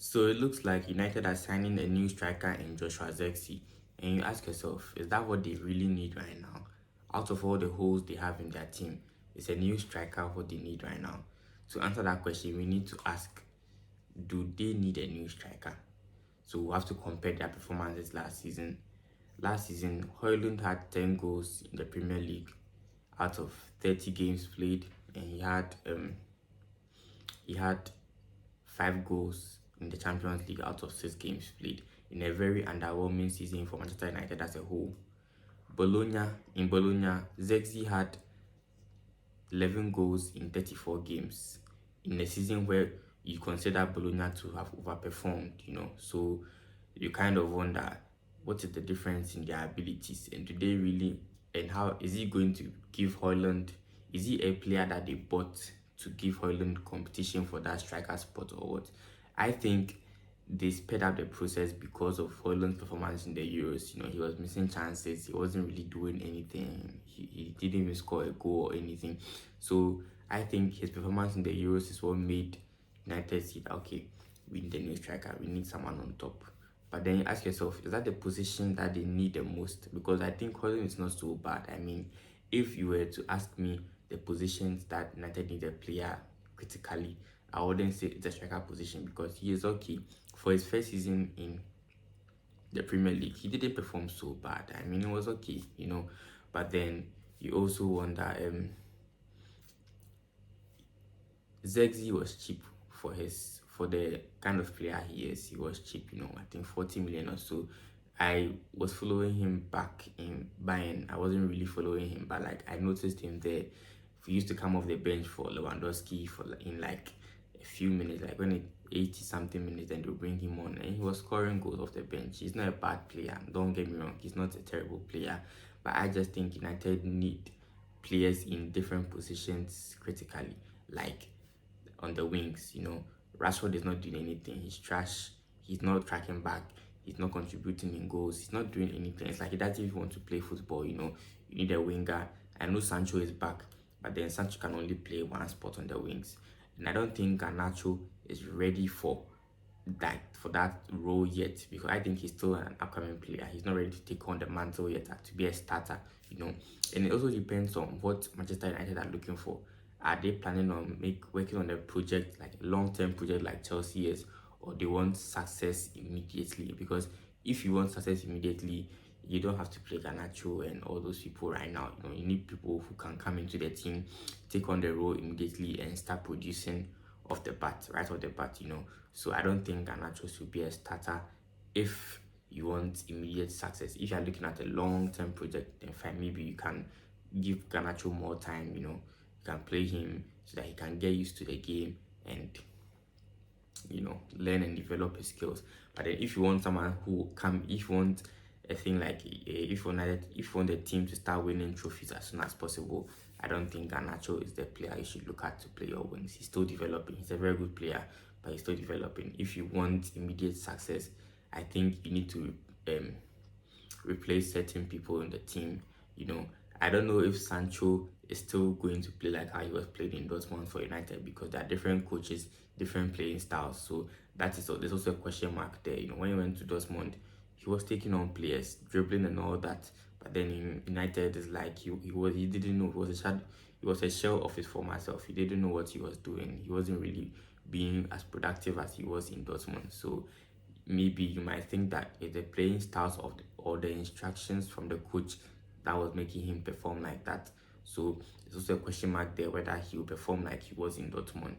So it looks like United are signing a new striker in Joshua Zirkzee. And you ask yourself, is that what they really need right now? Out of all the holes they have in their team, is a new striker what they need right now? To answer that question, we need to ask, do they need a new striker? So we have to compare their performances last season. Last season, Højlund had 10 goals in the Premier League out of 30 games played, and he had 5 goals in the Champions League out of 6 games played in a very underwhelming season for Manchester United as a whole. In Bologna, Zirkzee had 11 goals in 34 games in a season where you consider Bologna to have overperformed, So you kind of wonder what is the difference in their abilities, and do they really, and how is he going to give Højlund, is he a player that they bought to give Højlund competition for that striker spot or what? I think they sped up the process because of Højlund's performance in the Euros. He was missing chances. He wasn't really doing anything. He didn't even score a goal or anything. So I think his performance in the Euros is what made United see that, okay, we need a new striker. We need someone on top. But then you ask yourself, is that the position that they need the most? Because I think Højlund is not so bad. I mean, if you were to ask me the positions that United need a player critically, I wouldn't say it's a striker position, because he is okay. For his first season in the Premier League, he didn't perform so bad. I mean, it was okay, But then you also wonder, Zirkzee was cheap for the kind of player he is. He was cheap, I think 40 million or so. I was following him back in Bayern. I wasn't really following him, but like I noticed him there. He used to come off the bench for Lewandowski in like a few minutes, like when it 80 something minutes, then they'll bring him on, and he was scoring goals off the bench. He's not a bad player, don't get me wrong, he's not a terrible player, but I just think United need players in different positions critically, like on the wings. Rashford is not doing anything. He's trash. He's not tracking back. He's not contributing in goals. He's not doing anything. It's like he doesn't even want to play football. You need a winger. I know Sancho is back, but then Sancho can only play one spot on the wings. And I don't think Garnacho is ready for that role yet, because I think he's still an upcoming player. He's not ready to take on the mantle yet to be a starter. And it also depends on what Manchester United are looking for. Are they planning on working on a project, like a long-term project like Chelsea is, or they want success immediately? Because if you want success immediately, you don't have to play Garnacho and all those people right now. You need people who can come into the team, take on the role immediately, and start producing right off the bat. So I don't think Garnacho should be a starter if you want immediate success. If you're looking at a long-term project, then fine, maybe you can give Garnacho more time. You can play him so that he can get used to the game and learn and develop his skills. But then if you want someone if you want a thing like if you want the team to start winning trophies as soon as possible, I don't think Garnacho is the player you should look at to play your wings. He's still developing. He's a very good player, but he's still developing. If you want immediate success, I think you need to replace certain people in the team. I don't know if Sancho is still going to play like how he was playing in Dortmund for United, because there are different coaches, different playing styles. So there's also a question mark there. When he went to Dortmund, he was taking on players, dribbling and all that. But then in United, it's like he didn't know. He was a shell of his former self. He didn't know what he was doing. He wasn't really being as productive as he was in Dortmund. So maybe you might think that it's the playing styles or the instructions from the coach that was making him perform like that. So there's also a question mark there whether he will perform like he was in Dortmund.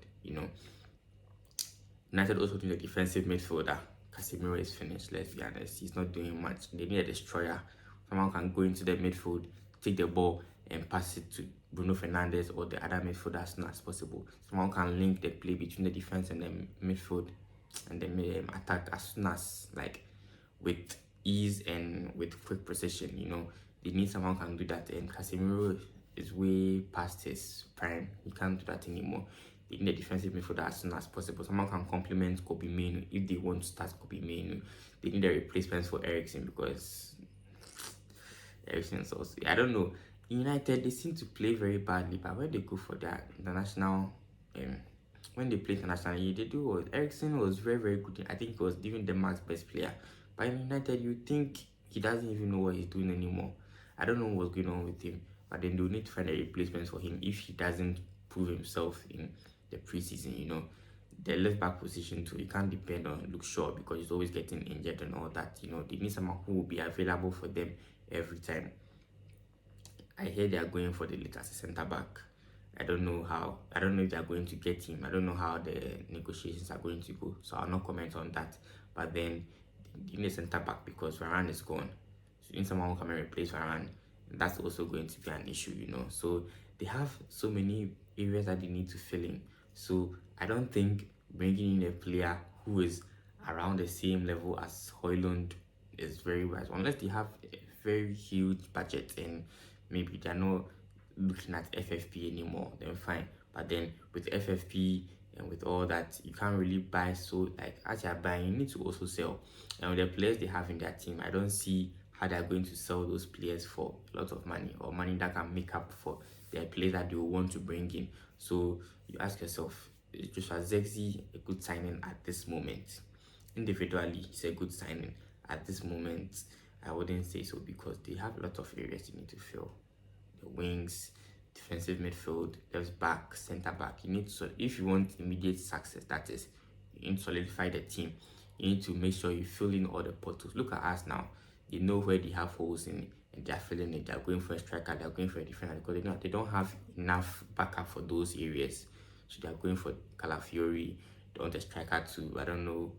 United also need a defensive midfielder. Casemiro is finished, let's be honest. He's not doing much. They need a destroyer. Someone can go into the midfield, take the ball, and pass it to Bruno Fernandes or the other midfielder as soon as possible. Someone can link the play between the defense and the midfield and the attack as soon as, like, with ease and with quick precision. They need someone who can do that, and Casemiro is way past his prime. He can't do that anymore. They need a defensive midfielder as soon as possible. Someone can complement Kobe Mainoo if they want to start Kobe Mainoo. They need a replacement for Eriksen, because Eriksen's also, I don't know. In United, they seem to play very badly, but when they go for their international when they play internationally, they do what Ericsson was very, very good. I think he was even Denmark's best player. But in United, you think he doesn't even know what he's doing anymore. I don't know what's going on with him. But then they'll need to find a replacement for him if he doesn't prove himself in the preseason, The left back position too, you can't depend on Luke Shaw because he's always getting injured and all that. They need someone who will be available for them every time. I hear they are going for the latest centre back. I don't know how. I don't know if they are going to get him. I don't know how the negotiations are going to go. So I'll not comment on that. But then they need a centre back because Varane is gone. So you need someone who can replace Varane. That's also going to be an issue. So they have so many areas that they need to fill in. So I don't think bringing in a player who is around the same level as Højlund is very wise, unless they have a very huge budget and maybe they're not looking at FFP anymore, then fine. But then with FFP and with all that, you can't really buy. So like as you're buying, you need to also sell. And with the players they have in their team, I don't see how they're going to sell those players for a lot of money or money that can make up for their players that they will want to bring in. So you ask yourself, is Joshua Zirkzee a good signing at this moment? Individually, he's a good signing. At this moment, I wouldn't say so because they have a lot of areas they need to fill. The wings, defensive midfield, left back, centre back. You need to, if you want immediate success, that is, you need to solidify the team. You need to make sure you fill in all the portals. Look at us now. They know where they have holes in, and they're filling it. They're going for a striker. They're going for a defender because they don't have enough backup for those areas. So they're going for Calafiori. They want a striker to, I don't know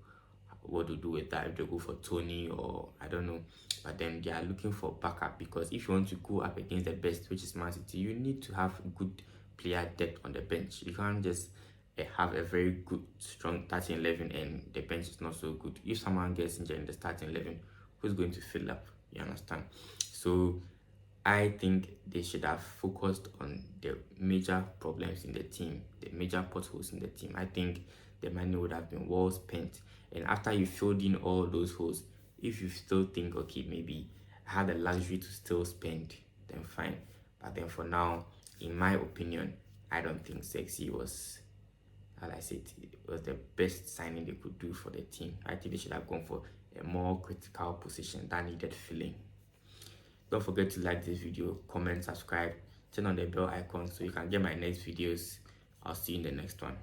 what to do with that, if they go for Tony or I don't know. But then they are looking for backup because if you want to go up against the best, which is Man City, you need to have good player depth on the bench. You can't just have a very good, strong starting 11 and the bench is not so good. If someone gets injured in the starting 11, who's going to fill up? You understand? So I think they should have focused on the major problems in the team, the major potholes in the team. I think the money would have been well spent. And after you filled in all those holes, if you still think, okay, maybe I have the luxury to still spend, then fine. But then for now, in my opinion, I don't think Zirkzee was, as I said, it was the best signing they could do for the team. I think they should have gone for a more critical position that needed filling. Don't forget to like this video, comment, subscribe, turn on the bell icon so you can get my next videos. I'll see you in the next one.